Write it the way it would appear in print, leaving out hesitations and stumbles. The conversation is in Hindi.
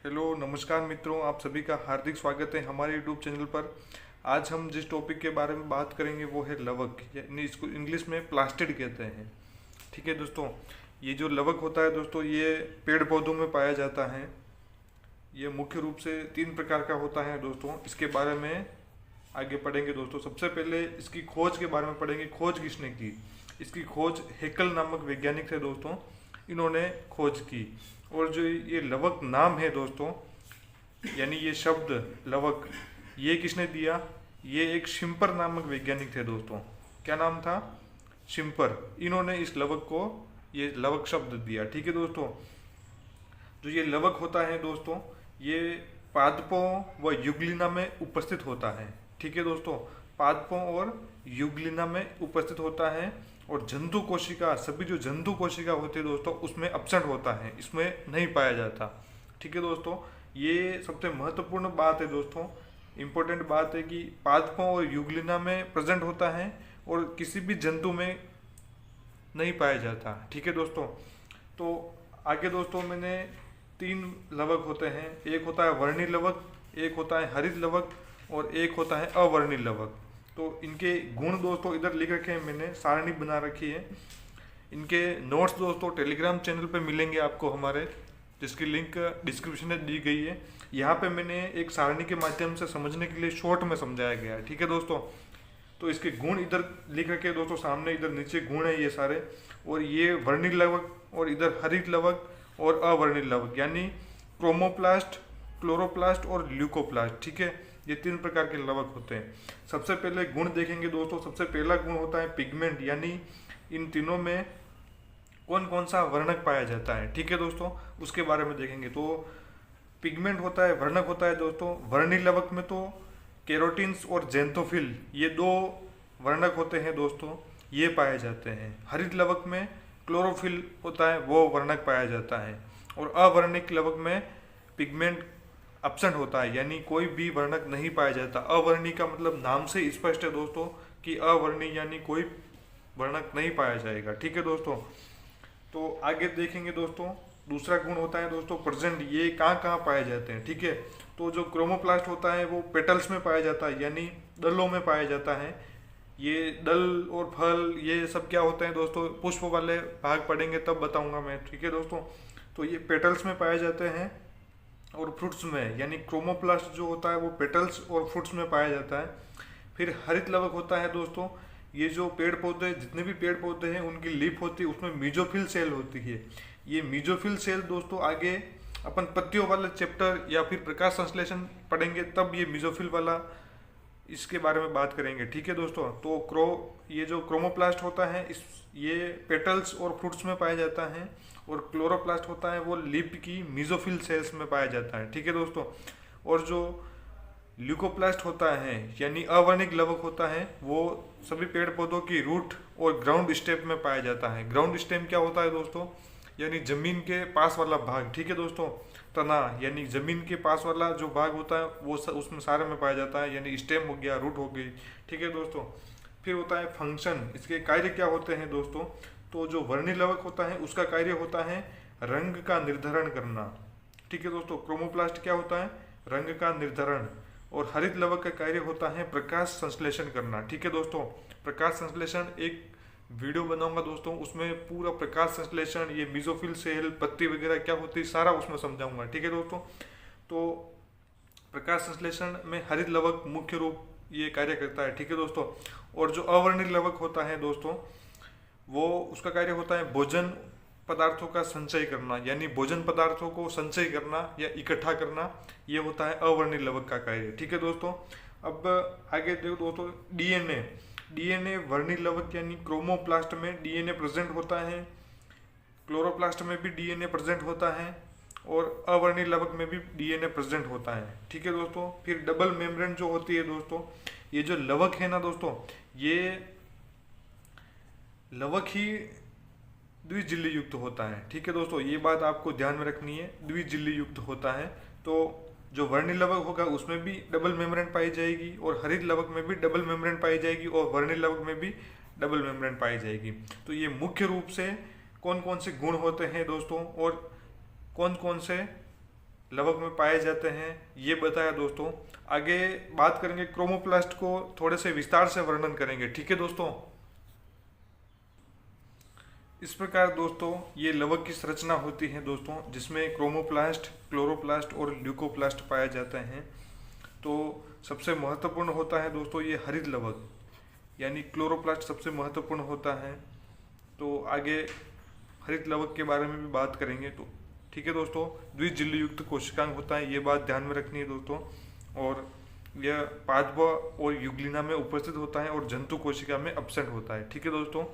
हेलो नमस्कार मित्रों, आप सभी का हार्दिक स्वागत है हमारे यूट्यूब चैनल पर। आज हम जिस टॉपिक के बारे में बात करेंगे वो है लवक, यानी इसको इंग्लिश में प्लास्टिड कहते हैं। ठीक है दोस्तों, ये जो लवक होता है दोस्तों, ये पेड़ पौधों में पाया जाता है। ये मुख्य रूप से 3 प्रकार का होता है दोस्तों। इसके बारे में आगे पढ़ेंगे दोस्तों। सबसे पहले इसकी खोज के बारे में पढ़ेंगे। खोज किसने की? इसकी खोज हेकल नामक वैज्ञानिक थे दोस्तों, इन्होंने खोज की। और जो ये लवक नाम है दोस्तों, यानी ये शब्द लवक, ये किसने दिया? ये एक शिम्पर नामक वैज्ञानिक थे दोस्तों। क्या नाम था? शिम्पर। इन्होंने इस लवक को ये लवक शब्द दिया। ठीक है दोस्तों, जो ये लवक होता है दोस्तों, ये पादपों व युगलिना में उपस्थित होता है। ठीक है दोस्तों, पादपों और युगलिना में उपस्थित होता है। और जंतु कोशिका, सभी जो जंतु कोशिका होती है दोस्तों, उसमें एब्सेंट होता है, इसमें नहीं पाया जाता। ठीक है दोस्तों, ये सबसे महत्वपूर्ण बात है दोस्तों, इम्पोर्टेंट बात है कि पादपों और युगलिना में प्रेजेंट होता है और किसी भी जंतु में नहीं पाया जाता। ठीक है दोस्तों, तो आगे दोस्तों मैंने 3 लवक होते हैं। एक होता है वर्णी लवक, एक होता है हरित लवक और एक होता है अवर्णी लवक। तो इनके गुण दोस्तों इधर लिख रखे हैं, मैंने सारणी बना रखी है। इनके नोट्स दोस्तों टेलीग्राम चैनल पे मिलेंगे आपको हमारे, जिसकी लिंक डिस्क्रिप्शन में दी गई है। यहाँ पे मैंने एक सारणी के माध्यम से समझने के लिए शॉर्ट में समझाया गया है। ठीक है दोस्तों, तो इसके गुण इधर लिख रखे हैं दोस्तों सामने, इधर नीचे गुण है ये सारे। और ये वर्णी लवक और इधर हरित लवक और अवर्णी लवक, यानी क्रोमोप्लास्ट, क्लोरोप्लास्ट और ल्यूकोप्लास्ट। ठीक है, ये 3 प्रकार के लवक होते हैं। सबसे पहले गुण देखेंगे दोस्तों। सबसे पहला गुण होता है पिगमेंट, यानी इन तीनों में कौन कौन सा वर्णक पाया जाता है। ठीक है दोस्तों, उसके बारे में देखेंगे। तो पिगमेंट होता है, वर्णक होता है दोस्तों। वर्णी लवक में तो केरोटिन्स और जेंथोफिल, ये 2 वर्णक होते हैं दोस्तों, ये पाए जाते हैं। हरित लवक में क्लोरोफिल होता है, वो वर्णक पाया जाता है। और अवर्णिक लवक में पिगमेंट एब्सेंट होता है, यानी कोई भी वर्णक नहीं पाया जाता। अवर्णी का मतलब नाम से स्पष्ट है दोस्तों कि अवर्णी यानी कोई वर्णक नहीं पाया जाएगा। ठीक है दोस्तों, तो आगे देखेंगे दोस्तों। दूसरा गुण होता है दोस्तों प्रेजेंट, ये कहाँ कहाँ पाए जाते हैं। ठीक है, तो जो क्रोमोप्लास्ट होता है वो पेटल्स में पाया जाता है, यानी दलों में पाया जाता है। ये दल और फल ये सब क्या होते हैं दोस्तों, पुष्प वाले भाग पढ़ेंगे तब बताऊंगा मैं। ठीक है दोस्तों, तो ये पेटल्स में पाए जाते हैं। और फ्रूट्स में, यानी क्रोमोप्लास्ट जो होता है वो पेटल्स और फ्रूट्स में पाया जाता है। फिर हरित लवक होता है दोस्तों, ये जो पेड़ पौधे, जितने भी पेड़ पौधे हैं उनकी लीफ होती है, उसमें मीजोफिल सेल होती है। ये मीजोफिल सेल दोस्तों आगे अपन पत्तियों वाले चैप्टर या फिर प्रकाश संश्लेषण पढ़ेंगे, तब ये मीजोफिल वाला इसके बारे में बात करेंगे। ठीक है दोस्तों, तो ये जो क्रोमोप्लास्ट होता है ये पेटल्स और फ्रूट्स में पाया जाता है। और क्लोरोप्लास्ट होता है वो लीफ की मीजोफिल सेल्स में पाया जाता है। ठीक है दोस्तों, और जो ल्यूकोप्लास्ट होता है यानी अवर्णिक लवक होता है, वो सभी पेड़ पौधों की रूट और ग्राउंड स्टेम में पाया जाता है। ग्राउंड स्टेम क्या होता है दोस्तों, यानी जमीन के पास वाला भाग। ठीक है दोस्तों, तना यानी जमीन के पास वाला जो भाग होता है वो उसमें सारे में पाया जाता है, यानी स्टेम हो गया, रूट हो गई। ठीक है दोस्तों, फिर होता है फंक्शन। इसके कार्य क्या होते हैं दोस्तों, तो जो वर्णी लवक होता है उसका कार्य होता है रंग का निर्धारण करना। ठीक है दोस्तों, क्रोमोप्लास्ट क्या होता है, रंग का निर्धारण। और हरित लवक का कार्य होता है प्रकाश संश्लेषण करना। ठीक है दोस्तों, प्रकाश संश्लेषण एक वीडियो बनाऊंगा दोस्तों, उसमें पूरा प्रकाश संश्लेषण, ये मीजोफिल सेल, पत्ती वगैरह क्या होती है, सारा उसमें समझाऊंगा। ठीक है दोस्तों, तो प्रकाश संश्लेषण में हरित लवक मुख्य रूप ये कार्य करता है। ठीक है दोस्तों, और जो अवर्णी लवक होता है दोस्तों, वो उसका कार्य होता है भोजन पदार्थों का संचय करना, यानी भोजन पदार्थों को संचय करना या इकट्ठा करना, ये होता है अवर्णी लवक का कार्य। ठीक है दोस्तों, अब आगे देखो दोस्तों, डीएनए। डीएनए वर्णी लवक यानी क्रोमोप्लास्ट में डीएनए प्रेजेंट होता है, क्लोरोप्लास्ट में भी डीएनए प्रेजेंट होता है और अवर्णी लवक में भी डीएनए प्रेजेंट होता है। ठीक है दोस्तों, फिर डबल मेम्ब्रेन जो होती है दोस्तों, ये जो लवक है ना दोस्तों, ये लवक ही द्विजिल्ली युक्त होता है। ठीक है दोस्तों, ये बात आपको ध्यान में रखनी है, द्विजिल्ली युक्त होता है। तो जो वर्णी लवक होगा उसमें भी डबल मेम्ब्रेन पाई जाएगी और हरित लवक में भी डबल मेम्ब्रेन पाई जाएगी और वर्णी लवक में भी डबल मेम्ब्रेन पाई जाएगी। तो ये मुख्य रूप से कौन कौन से गुण होते हैं दोस्तों और कौन कौन से लवक में पाए जाते हैं ये बताया दोस्तों। आगे बात करेंगे क्रोमोप्लास्ट को थोड़े से विस्तार से वर्णन करेंगे, ठीक है दोस्तों। इस प्रकार दोस्तों ये लवक की संरचना होती है दोस्तों, जिसमें क्रोमोप्लास्ट, क्लोरोप्लास्ट और ल्यूकोप्लास्ट पाए जाते हैं। तो सबसे महत्वपूर्ण होता है दोस्तों ये हरित लवक, यानी क्लोरोप्लास्ट सबसे महत्वपूर्ण होता है। तो आगे हरित लवक के बारे में भी बात करेंगे, तो ठीक है दोस्तों। द्विजिल्ल युक्त कोशिकांग होता है, ये बात ध्यान में रखनी है दोस्तों। और यह पादप और युग्लिना में उपस्थित होता है और जंतु कोशिका में एब्सेंट होता है, ठीक है दोस्तों।